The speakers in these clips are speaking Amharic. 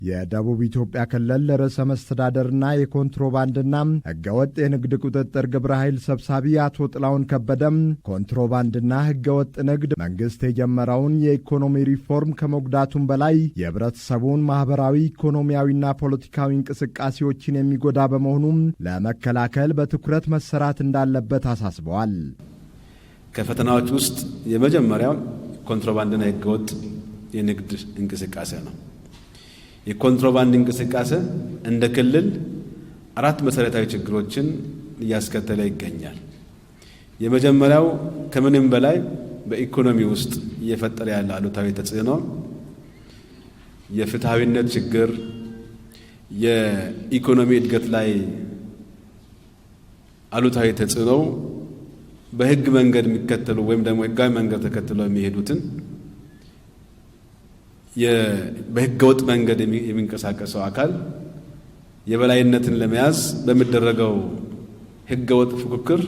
የደቡብ ኢትዮጵያ ክልል ርዕሰ መስተዳደርና የኮንትሮባንድና ህገወጥ የንግድ ቁጥጥር ግብረ ኃይል ሰብሳቢ አቶ ጥላሁን ከበደም ኮንትሮባንድና ህገወጥ ንግድ መንግስት የጀመረውን የኢኮኖሚ ሪፎርም ከመጉዳቱም በላይ የህብረተሰቡን ማህበራዊ፣ ኢኮኖሚያዊና ፖለቲካዊ እንቅስቃሴዎችን የሚጎዳ በመሆኑም ለመከላከል በትኩረት መሰራት እንዳለበት አሳስበዋል። ከፈተናዎች ውስጥ የመጀመሪያው ኮንትሮባንድና ህገወጥ የንግድ እንቅስቃሴ ነው። የኮንትሮባንድ እንቅስቃሴ እንደ ክልል 4 መሰረታዊ ችግሮችን እያስከተለ ይገኛል። የመጀመሪያው ከምንም በላይ በኢኮኖሚ ውስጥ እየፈጠረ ያለ አሉታዊ ተጽዕኖ የፍትሃዊነት ችግር፣ የኢኮኖሚ እድገት ላይ አሉታዊ ተጽዕኖ በህግ መንገድ የሚከተሉ ወይም ደግሞ ህጋዊ መንገድ ተከትለው የሚሄዱትን በህገወጥ መንገድ የሚንቀሳቀሰው አካል የበላይነትን ለመያዝ በሚደረገው ህገወጥ ፉክክር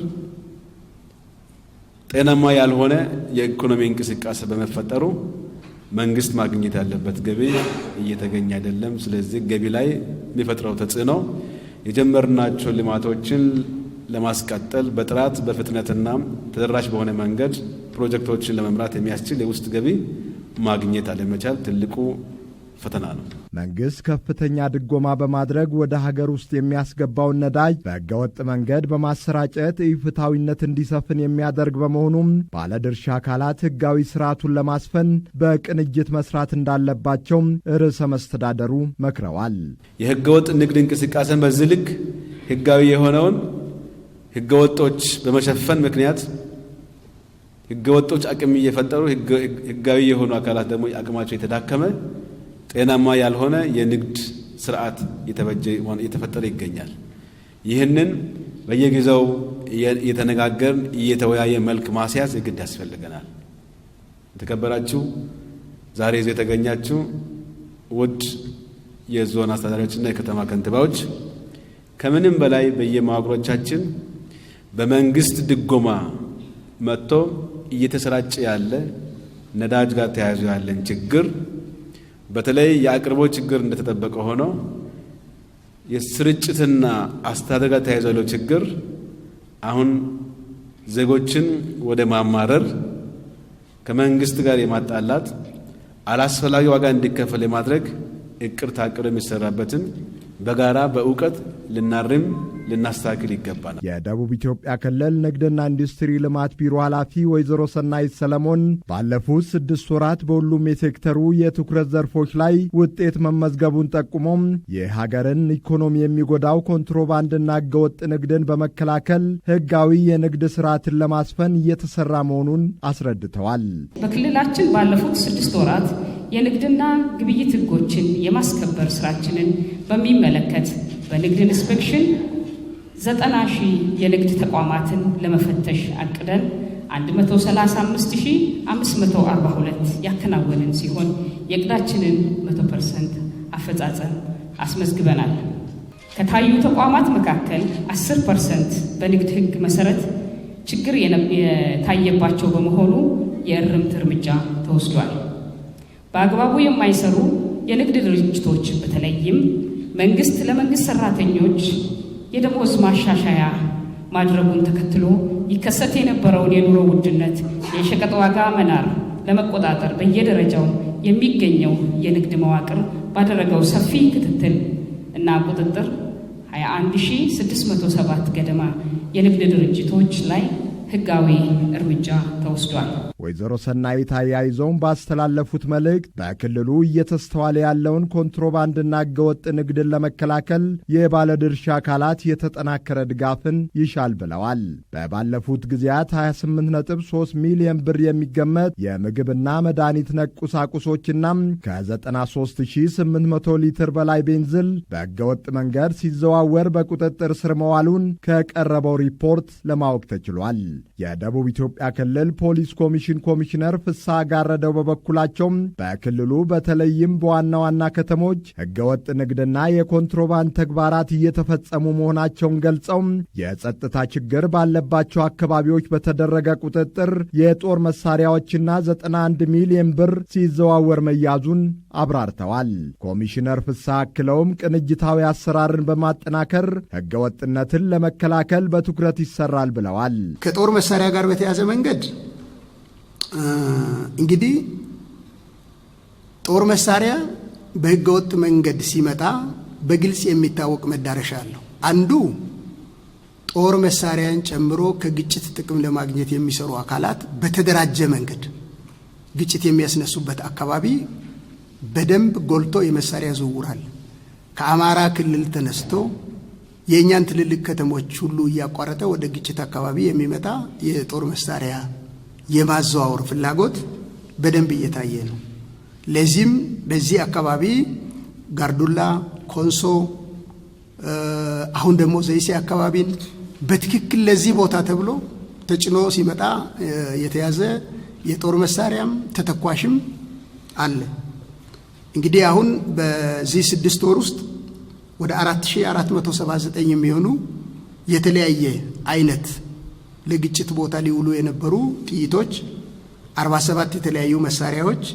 ጤናማ ያልሆነ የኢኮኖሚ እንቅስቃሴ በመፈጠሩ መንግስት ማግኘት ያለበት ገቢ እየተገኘ አይደለም። ስለዚህ ገቢ ላይ የሚፈጥረው ተጽዕኖ የጀመርናቸው ልማቶችን ለማስቀጠል በጥራት በፍጥነትና ተደራሽ በሆነ መንገድ ፕሮጀክቶችን ለመምራት የሚያስችል የውስጥ ገቢ ማግኘት አለመቻል ትልቁ ፈተና ነው። መንግስት ከፍተኛ ድጎማ በማድረግ ወደ ሀገር ውስጥ የሚያስገባውን ነዳጅ በህገወጥ መንገድ በማሰራጨት ኢፍትሐዊነት እንዲሰፍን የሚያደርግ በመሆኑም ባለድርሻ አካላት ህጋዊ ስርዓቱን ለማስፈን በቅንጅት መስራት እንዳለባቸው ርዕሰ መስተዳደሩ መክረዋል። የህገወጥ ንግድ እንቅስቃሴን በዚህ ልክ ህጋዊ የሆነውን ህገወጦች በመሸፈን ምክንያት ህገወጦች አቅም እየፈጠሩ ህጋዊ የሆኑ አካላት ደግሞ አቅማቸው የተዳከመ ጤናማ ያልሆነ የንግድ ስርዓት እየተፈጠረ ይገኛል። ይህንን በየጊዜው እየተነጋገርን እየተወያየ መልክ ማስያዝ የግድ ያስፈልገናል። የተከበራችሁ ዛሬ ይዘው የተገኛችሁ ውድ የዞን አስተዳዳሪዎችና የከተማ ከንቲባዎች ከምንም በላይ በየመዋቅሮቻችን በመንግስት ድጎማ መጥቶ እየተሰራጨ ያለ ነዳጅ ጋር ተያይዞ ያለን ችግር በተለይ የአቅርቦት ችግር እንደተጠበቀ ሆኖ የስርጭትና አስተዳደር ጋር ተያይዞ ያለው ችግር አሁን ዜጎችን ወደ ማማረር ከመንግስት ጋር የማጣላት አላስፈላጊ ዋጋ እንዲከፈል የማድረግ እቅድ ታቅዶ የሚሰራበትን በጋራ በእውቀት ልናርም ልናስተካክል ይገባናል። የደቡብ ኢትዮጵያ ክልል ንግድና ኢንዱስትሪ ልማት ቢሮ ኃላፊ ወይዘሮ ሰናይት ሰለሞን ባለፉት 6 ወራት በሁሉም የሴክተሩ የትኩረት ዘርፎች ላይ ውጤት መመዝገቡን ጠቁሞም የሀገርን ኢኮኖሚ የሚጎዳው ኮንትሮባንድና ህገወጥ ንግድን በመከላከል ህጋዊ የንግድ ስርዓትን ለማስፈን እየተሰራ መሆኑን አስረድተዋል። በክልላችን ባለፉት 6 ወራት የንግድና ግብይት ህጎችን የማስከበር ስራችንን በሚመለከት በንግድ ኢንስፔክሽን 90,000 የንግድ ተቋማትን ለመፈተሽ አቅደን 135,542 ያከናወንን ሲሆን የዕቅዳችንን 100% አፈጻጸም አስመዝግበናል። ከታዩ ተቋማት መካከል 10% በንግድ ህግ መሰረት ችግር የታየባቸው በመሆኑ የእርምት እርምጃ ተወስዷል። በአግባቡ የማይሰሩ የንግድ ድርጅቶች በተለይም መንግስት ለመንግስት ሰራተኞች የደሞዝ ማሻሻያ ማድረጉን ተከትሎ ይከሰት የነበረውን የኑሮ ውድነት፣ የሸቀጥ ዋጋ መናር ለመቆጣጠር በየደረጃው የሚገኘው የንግድ መዋቅር ባደረገው ሰፊ ክትትል እና ቁጥጥር 21,607 ገደማ የንግድ ድርጅቶች ላይ ህጋዊ እርምጃ ተወስዷል። ወይዘሮ ሰናይት አያይዘውም ባስተላለፉት መልእክት በክልሉ እየተስተዋለ ያለውን ኮንትሮባንድና ህገወጥ ንግድን ለመከላከል የባለድርሻ አካላት የተጠናከረ ድጋፍን ይሻል ብለዋል። በባለፉት ጊዜያት 28.3 ሚሊዮን ብር የሚገመት የምግብና መድኃኒት ነክ ቁሳቁሶችና ከ93,800 ሊትር በላይ ቤንዚል በህገወጥ መንገድ ሲዘዋወር በቁጥጥር ስር መዋሉን ከቀረበው ሪፖርት ለማወቅ ተችሏል። የደቡብ ኢትዮጵያ ክልል ፖሊስ ኮሚሽን ኮሚሽነር ፍስሐ ጋረደው በበኩላቸው በክልሉ በተለይም በዋና ዋና ከተሞች ሕገወጥ ንግድና የኮንትሮባንድ ተግባራት እየተፈጸሙ መሆናቸውን ገልጸው የጸጥታ ችግር ባለባቸው አካባቢዎች በተደረገ ቁጥጥር የጦር መሳሪያዎችና 91 ሚሊዮን ብር ሲዘዋወር መያዙን አብራርተዋል። ኮሚሽነር ፍስሐ አክለውም ቅንጅታዊ አሰራርን በማጠናከር ሕገወጥነትን ለመከላከል በትኩረት ይሰራል ብለዋል። ከጦር መሳሪያ ጋር በተያዘ መንገድ እንግዲህ ጦር መሳሪያ በሕገወጥ መንገድ ሲመጣ በግልጽ የሚታወቅ መዳረሻ አለው። አንዱ ጦር መሳሪያን ጨምሮ ከግጭት ጥቅም ለማግኘት የሚሰሩ አካላት በተደራጀ መንገድ ግጭት የሚያስነሱበት አካባቢ በደንብ ጎልቶ የመሳሪያ ዝውውር አለ። ከአማራ ክልል ተነስቶ የእኛን ትልልቅ ከተሞች ሁሉ እያቋረጠ ወደ ግጭት አካባቢ የሚመጣ የጦር መሳሪያ የማዘዋወር ፍላጎት በደንብ እየታየ ነው። ለዚህም በዚህ አካባቢ ጋርዱላ፣ ኮንሶ፣ አሁን ደግሞ ዘይሴ አካባቢን በትክክል ለዚህ ቦታ ተብሎ ተጭኖ ሲመጣ የተያዘ የጦር መሳሪያም ተተኳሽም አለ። እንግዲህ አሁን በዚህ 6 ወር ውስጥ ወደ 4479 የሚሆኑ የተለያየ አይነት ለግጭት ቦታ ሊውሉ የነበሩ ጥይቶች፣ 47 የተለያዩ መሳሪያዎች፣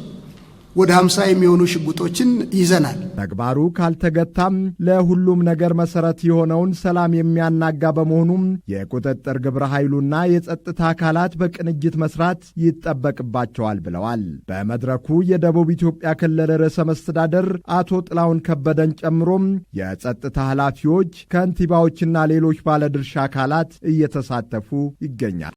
ወደ 50 የሚሆኑ ሽጉጦችን ይዘናል። ተግባሩ ካልተገታም ለሁሉም ነገር መሰረት የሆነውን ሰላም የሚያናጋ በመሆኑም የቁጥጥር ግብረ ኃይሉና የጸጥታ አካላት በቅንጅት መስራት ይጠበቅባቸዋል ብለዋል። በመድረኩ የደቡብ ኢትዮጵያ ክልል ርዕሰ መስተዳደር አቶ ጥላሁን ከበደን ጨምሮም የጸጥታ ኃላፊዎች፣ ከንቲባዎችና ሌሎች ባለድርሻ አካላት እየተሳተፉ ይገኛል።